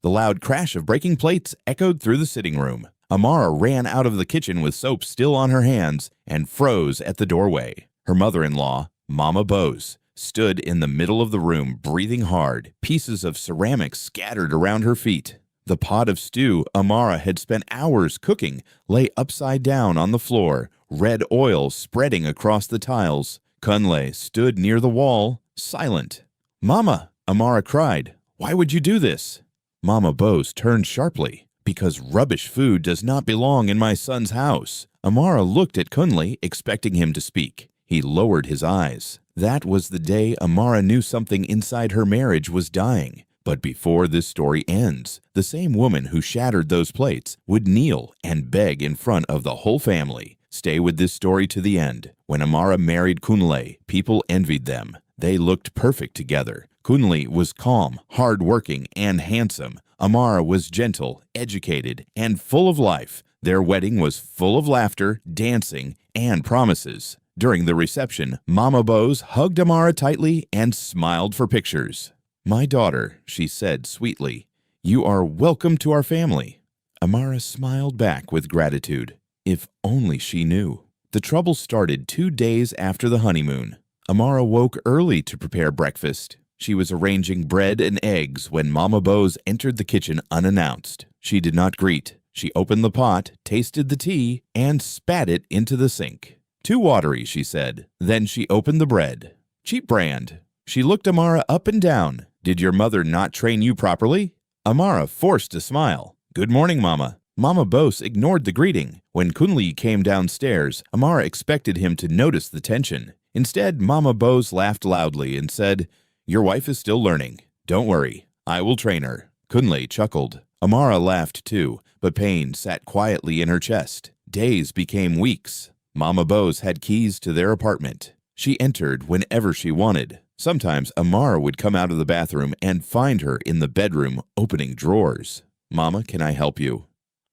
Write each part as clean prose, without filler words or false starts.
The loud crash of breaking plates echoed through the sitting room. Amara ran out of the kitchen with soap still on her hands and froze at the doorway. Her mother-in-law, Mama Bose, stood in the middle of the room breathing hard, pieces of ceramic scattered around her feet. The pot of stew Amara had spent hours cooking lay upside down on the floor, red oil spreading across the tiles. Kunle stood near the wall, silent. "Mama," Amara cried, "why would you do this?" Mama Bose turned sharply. "Because rubbish food does not belong in my son's house." Amara looked at Kunle, expecting him to speak. He lowered his eyes. That was the day Amara knew something inside her marriage was dying. But before this story ends, the same woman who shattered those plates would kneel and beg in front of the whole family. Stay with this story to the end. When Amara married Kunle, people envied them. They looked perfect together. Kunle was calm, hard-working, and handsome. Amara was gentle, educated, and full of life. Their wedding was full of laughter, dancing, and promises. During the reception, Mama Bose hugged Amara tightly and smiled for pictures. "My daughter," she said sweetly, "you are welcome to our family." Amara smiled back with gratitude. If only she knew. The trouble started 2 days after the honeymoon. Amara woke early to prepare breakfast. She was arranging bread and eggs when Mama Bose entered the kitchen unannounced. She did not greet. She opened the pot, tasted the tea, and spat it into the sink. "Too watery," she said. Then she opened the bread. "Cheap brand." She looked Amara up and down. "Did your mother not train you properly?" Amara forced a smile. "Good morning, Mama." Mama Bose ignored the greeting. When Kunle came downstairs, Amara expected him to notice the tension. Instead, Mama Bose laughed loudly and said, "Your wife is still learning. Don't worry, I will train her." Kunle chuckled. Amara laughed too, but pain sat quietly in her chest. Days became weeks. Mama Bose had keys to their apartment. She entered whenever she wanted. Sometimes Amara would come out of the bathroom and find her in the bedroom opening drawers. "Mama, can I help you?"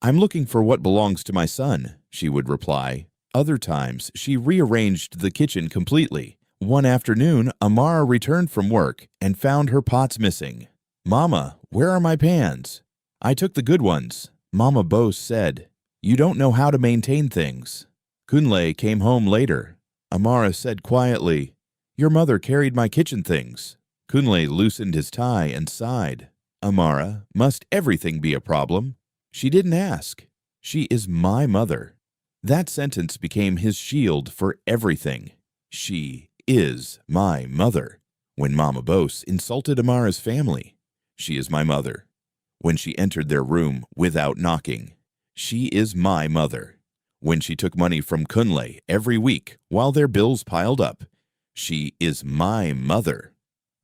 "I'm looking for what belongs to my son," she would reply. Other times, she rearranged the kitchen completely. One afternoon, Amara returned from work and found her pots missing. "Mama, where are my pans?" "I took the good ones." Mama Bose said, "You don't know how to maintain things." Kunle came home later. Amara said quietly, "Your mother carried my kitchen things." Kunle loosened his tie and sighed. "Amara, must everything be a problem?" She didn't ask. "She is my mother." That sentence became his shield for everything. She is my mother. When Mama Bose insulted Amara's family, "She is my mother." When she entered their room without knocking, "She is my mother." When she took money from Kunle every week while their bills piled up, "She is my mother."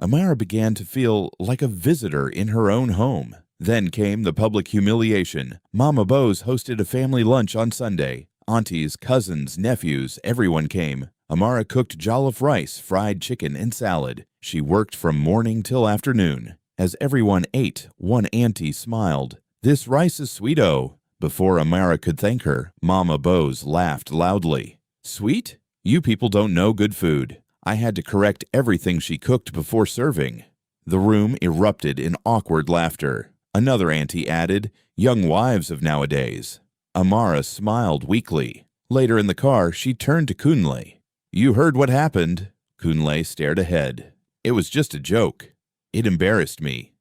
Amara began to feel like a visitor in her own home. Then came the public humiliation. Mama Bose hosted a family lunch on Sunday. Aunties, cousins, nephews, everyone came. Amara cooked jollof rice, fried chicken, and salad. She worked from morning till afternoon. As everyone ate, one auntie smiled. "This rice is sweet-o." Before Amara could thank her, Mama Bose laughed loudly. "Sweet? You people don't know good food." I had to correct everything she cooked before serving. The room erupted in awkward laughter. Another auntie added, "Young wives of nowadays." Amara smiled weakly. Later in the car, she turned to Kunle. "You heard what happened?" Kunle stared ahead. "It was just a joke. It embarrassed me."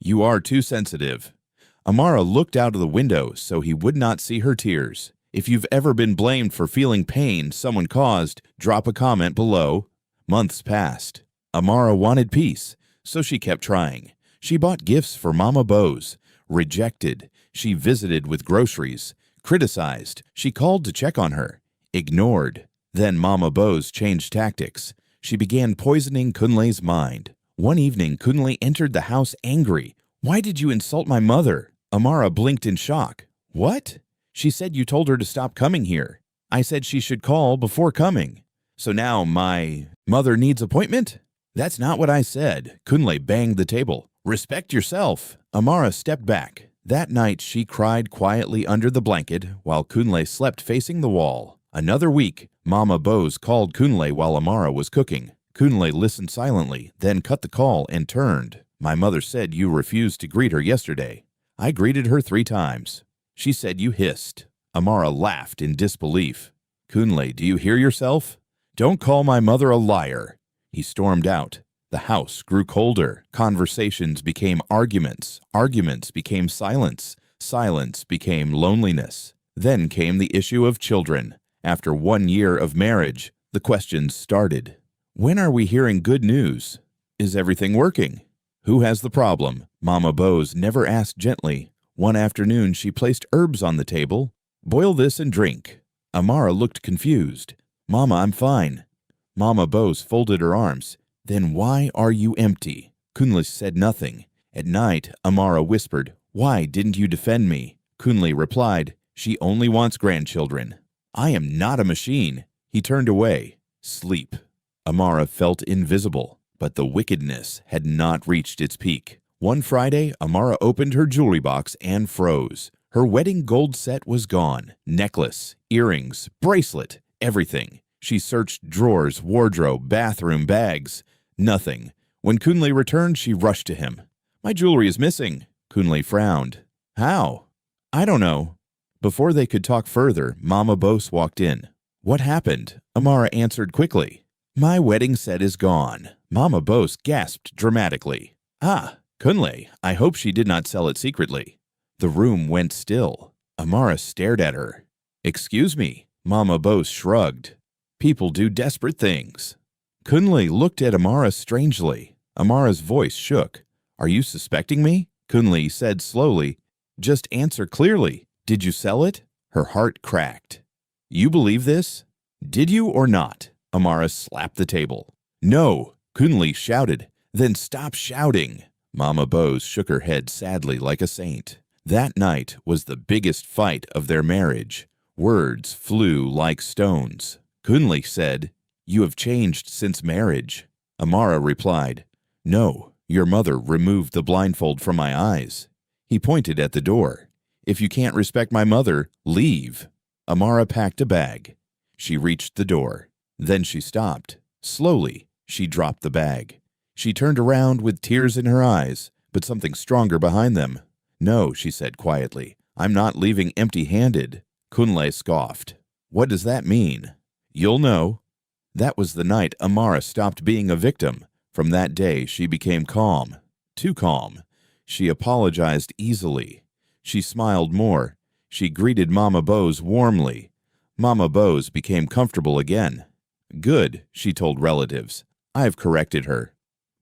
"You are too sensitive." Amara looked out of the window so he would not see her tears. If you've ever been blamed for feeling pain someone caused, drop a comment below. Months passed. Amara wanted peace, so she kept trying. She bought gifts for Mama Bose. Rejected. She visited with groceries. Criticized. She called to check on her. Ignored. Then Mama Bose changed tactics. She began poisoning Kunle's mind. One evening, Kunle entered the house angry. "Why did you insult my mother?" Amara blinked in shock. "What?" "She said you told her to stop coming here." "I said she should call before coming." "So now my mother needs appointment?" "That's not what I said." Kunle banged the table. "Respect yourself." Amara stepped back. That night, she cried quietly under the blanket while Kunle slept facing the wall. Another week, Mama Bose called Kunle while Amara was cooking. Kunle listened silently, then cut the call and turned. "My mother said you refused to greet her yesterday." I greeted her 3 times. She said you hissed. Amara laughed in disbelief. Kunle, do you hear yourself? Don't call my mother a liar. He stormed out. The house grew colder. Conversations became arguments. Arguments became silence. Silence became loneliness. Then came the issue of children. After 1 year of marriage, the questions started. When are we hearing good news? Is everything working? Who has the problem? Mama Bose never asked gently. One afternoon, she placed herbs on the table. Boil this and drink. Amara looked confused. Mama, I'm fine. Mama Bose folded her arms. Then why are you empty? Kunle said nothing. At night, Amara whispered, Why didn't you defend me? Kunle replied, She only wants grandchildren. I am not a machine. He turned away. Sleep. Amara felt invisible, but the wickedness had not reached its peak. One Friday, Amara opened her jewelry box and froze. Her wedding gold set was gone. Necklace, earrings, bracelet, everything. She searched drawers, wardrobe, bathroom, bags. Nothing. When Kunle returned, she rushed to him. My jewelry is missing. Kunle frowned. How? I don't know. Before they could talk further, Mama Bose walked in. What happened? Amara answered quickly. My wedding set is gone. Mama Bose gasped dramatically. Ah, Kunle, I hope she did not sell it secretly. The room went still. Amara stared at her. Excuse me. Mama Bose shrugged. People do desperate things. Kunle looked at Amara strangely. Amara's voice shook. Are you suspecting me? Kunle said slowly. Just answer clearly. Did you sell it? Her heart cracked. You believe this? Did you or not? Amara slapped the table. No, Kunle shouted. Then stop shouting. Mama Bose shook her head sadly like a saint. That night was the biggest fight of their marriage. Words flew like stones. Kunle said, You have changed since marriage. Amara replied, No, your mother removed the blindfold from my eyes. He pointed at the door. If you can't respect my mother, leave. Amara packed a bag. She reached the door. Then she stopped. Slowly, she dropped the bag. She turned around with tears in her eyes, but something stronger behind them. No, she said quietly, I'm not leaving empty-handed. Kunle scoffed. What does that mean? You'll know. That was the night Amara stopped being a victim. From that day, she became calm. Too calm. She apologized easily. She smiled more. She greeted Mama Bose warmly. Mama Bose became comfortable again. Good, she told relatives. I've corrected her.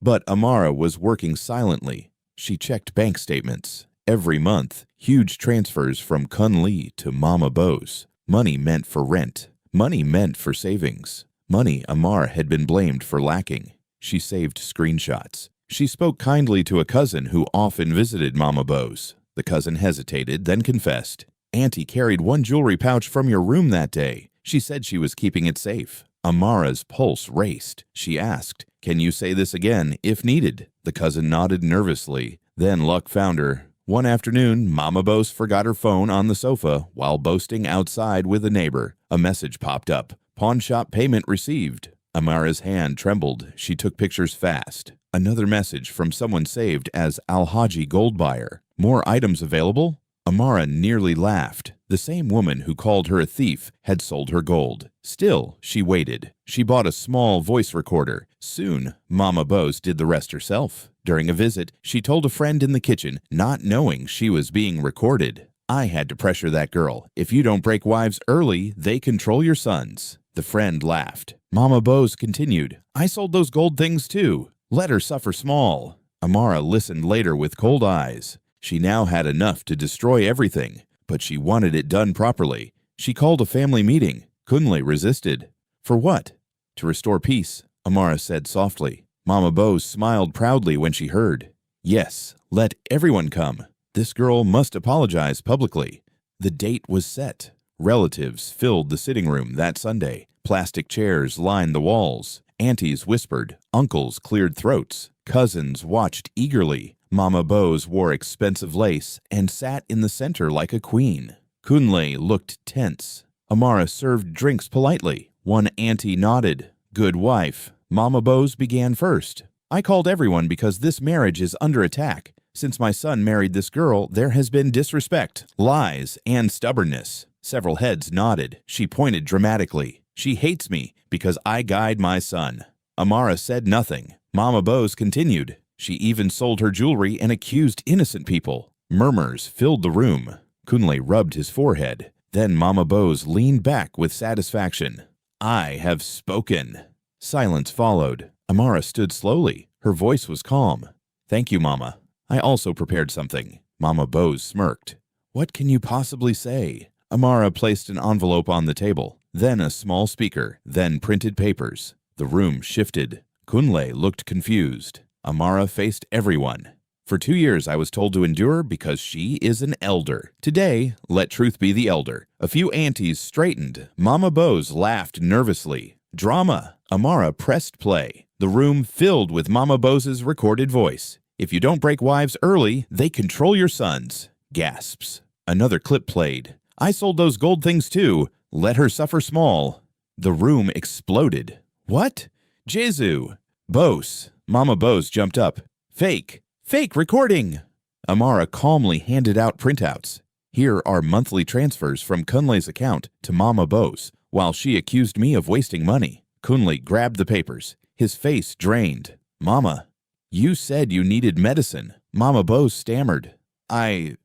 But Amara was working silently. She checked bank statements. Every month, huge transfers from Kunle to Mama Bose. Money meant for rent. Money meant for savings. Money Amara had been blamed for lacking. She saved screenshots. She spoke kindly to a cousin who often visited Mama Bose. The cousin hesitated, then confessed. Auntie carried one jewelry pouch from your room that day. She said she was keeping it safe. Amara's pulse raced. She asked, Can you say this again, if needed? The cousin nodded nervously. Then luck found her. One afternoon, Mama Bose forgot her phone on the sofa while boasting outside with a neighbor. A message popped up. Pawn shop payment received. Amara's hand trembled. She took pictures fast. Another message from someone saved as Alhaji Gold Buyer. More items available? Amara nearly laughed. The same woman who called her a thief had sold her gold. Still, she waited. She bought a small voice recorder. Soon, Mama Bose did the rest herself. During a visit, she told a friend in the kitchen, not knowing she was being recorded. I had to pressure that girl. If you don't break wives early, they control your sons. The friend laughed. Mama Bose continued, I sold those gold things too. Let her suffer small. Amara listened later with cold eyes. She now had enough to destroy everything, but she wanted it done properly. She called a family meeting. Kunle resisted. For what? To restore peace, Amara said softly. Mama Bose smiled proudly when she heard. Yes, let everyone come. This girl must apologize publicly. The date was set. Relatives filled the sitting room that Sunday. Plastic chairs lined the walls. Aunties whispered. Uncles cleared throats. Cousins watched eagerly. Mama Bose wore expensive lace and sat in the center like a queen. Kunle looked tense. Amara served drinks politely. One auntie nodded. Good wife. Mama Bose began first. I called everyone because this marriage is under attack. Since my son married this girl, there has been disrespect, lies, and stubbornness. Several heads nodded. She pointed dramatically. She hates me because I guide my son. Amara said nothing. Mama Bose continued. She even sold her jewelry and accused innocent people. Murmurs filled the room. Kunle rubbed his forehead. Then Mama Bose leaned back with satisfaction. I have spoken. Silence followed. Amara stood slowly. Her voice was calm. Thank you, Mama. I also prepared something. Mama Bose smirked. What can you possibly say? Amara placed an envelope on the table, then a small speaker, then printed papers. The room shifted. Kunle looked confused. Amara faced everyone. For 2 years I was told to endure because she is an elder. Today, let truth be the elder. A few aunties straightened. Mama Bose laughed nervously. Drama. Amara pressed play. The room filled with Mama Bose's recorded voice. If you don't break wives early, they control your sons. Gasps. Another clip played. I sold those gold things too. Let her suffer small. The room exploded. What? Jesu. Bose. Mama Bose jumped up. Fake. Fake recording! Amara calmly handed out printouts. Here are monthly transfers from Kunle's account to Mama Bose, while she accused me of wasting money. Kunle grabbed the papers. His face drained. Mama, you said you needed medicine. Mama Bose stammered. I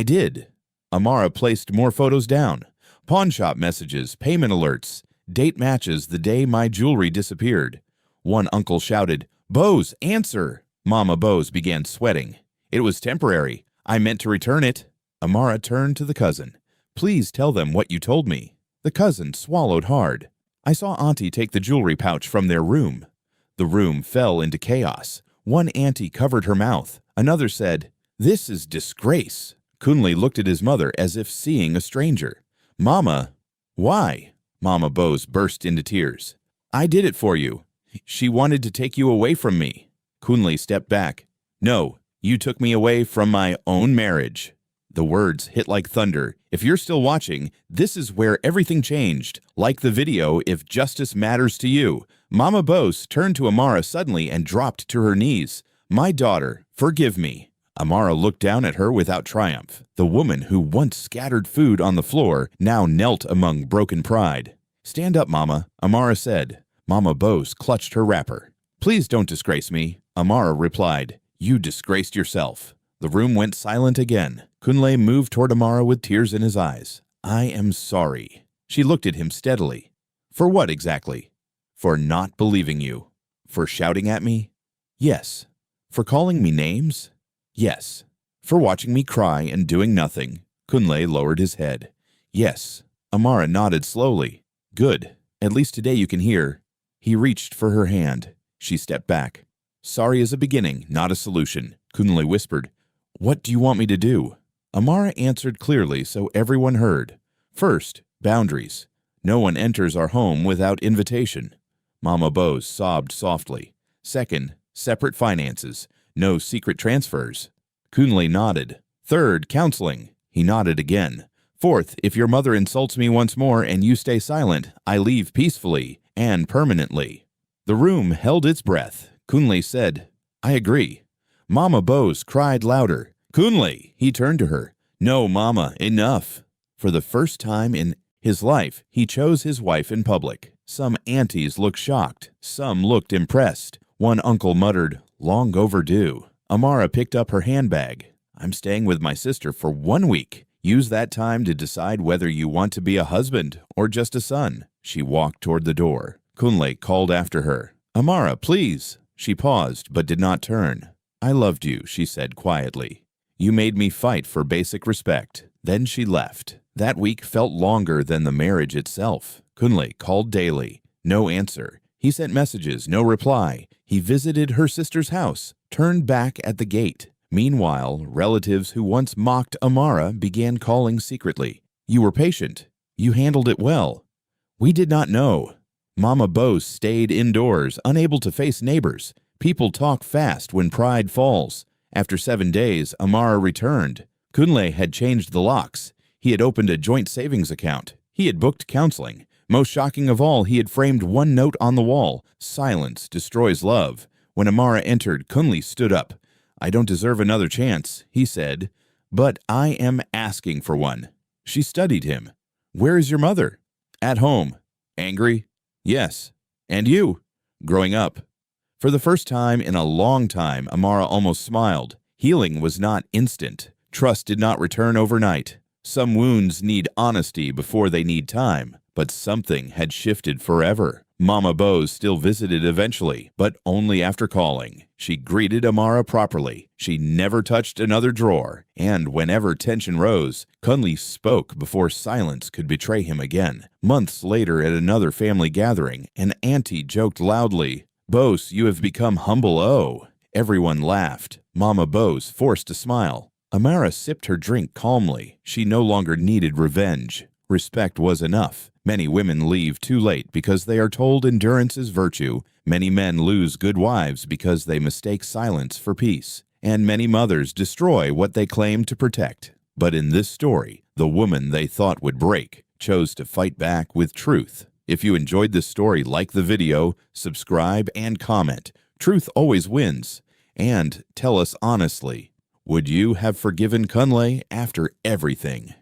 did. Amara placed more photos down. Pawn shop messages, payment alerts, date matches the day my jewelry disappeared. One uncle shouted, Bose, answer! Mama Bose began sweating. It was temporary. I meant to return it. Amara turned to the cousin. Please tell them what you told me. The cousin swallowed hard. I saw Auntie take the jewelry pouch from their room. The room fell into chaos. One auntie covered her mouth. Another said, This is disgrace. Kunle looked at his mother as if seeing a stranger. Mama, why? Mama Bose burst into tears. I did it for you. She wanted to take you away from me. Kunle stepped back. No, you took me away from my own marriage. The words hit like thunder. If you're still watching, this is where everything changed. Like the video if justice matters to you. Mama Bose turned to Amara suddenly and dropped to her knees. My daughter, forgive me. Amara looked down at her without triumph. The woman who once scattered food on the floor now knelt among broken pride. Stand up, Mama, Amara said. Mama Bose clutched her wrapper. Please don't disgrace me. Amara replied, You disgraced yourself. The room went silent again. Kunle moved toward Amara with tears in his eyes. I am sorry. She looked at him steadily. For what exactly? For not believing you. For shouting at me? Yes. For calling me names? Yes. For watching me cry and doing nothing? Kunle lowered his head. Yes. Amara nodded slowly. Good. At least today you can hear. He reached for her hand. She stepped back. Sorry is a beginning, not a solution. Kunle whispered. What do you want me to do? Amara answered clearly so everyone heard. First, boundaries. No one enters our home without invitation. Mama Bose sobbed softly. Second, separate finances. No secret transfers. Kunle nodded. Third, counseling. He nodded again. Fourth, if your mother insults me once more and you stay silent, I leave peacefully and permanently. The room held its breath. Kunle said, I agree. Mama Bose cried louder. Kunle! He turned to her. No, Mama, enough. For the first time in his life, he chose his wife in public. Some aunties looked shocked. Some looked impressed. One uncle muttered, long overdue. Amara picked up her handbag. I'm staying with my sister for 1 week. Use that time to decide whether you want to be a husband or just a son. She walked toward the door. Kunle called after her. Amara, please. She paused, but did not turn. I loved you, she said quietly. You made me fight for basic respect. Then she left. That week felt longer than the marriage itself. Kunle called daily. No answer. He sent messages, no reply. He visited her sister's house, turned back at the gate. Meanwhile, relatives who once mocked Amara began calling secretly. You were patient. You handled it well. We did not know. Mama Bose stayed indoors, unable to face neighbors. People talk fast when pride falls. After 7 days, Amara returned. Kunle had changed the locks. He had opened a joint savings account. He had booked counseling. Most shocking of all, he had framed one note on the wall. Silence destroys love. When Amara entered, Kunle stood up. "I don't deserve another chance," he said, "but I am asking for one." She studied him. "Where is your mother?" "At home." "Angry?" "Yes." "And you?" "Growing up." For the first time in a long time, Amara almost smiled. Healing was not instant. Trust did not return overnight. Some wounds need honesty before they need time, but something had shifted forever. Mama Bose still visited eventually, but only after calling. She greeted Amara properly. She never touched another drawer, and whenever tension rose, Kunle spoke before silence could betray him again. Months later at another family gathering, an auntie joked loudly, "Bose, you have become humble, oh." Everyone laughed. Mama Bose forced a smile. Amara sipped her drink calmly. She no longer needed revenge. Respect was enough. Many women leave too late because they are told endurance is virtue. Many men lose good wives because they mistake silence for peace. And many mothers destroy what they claim to protect. But in this story, the woman they thought would break chose to fight back with truth. If you enjoyed this story, like the video, subscribe, and comment. Truth always wins. And tell us honestly, would you have forgiven Kunle after everything?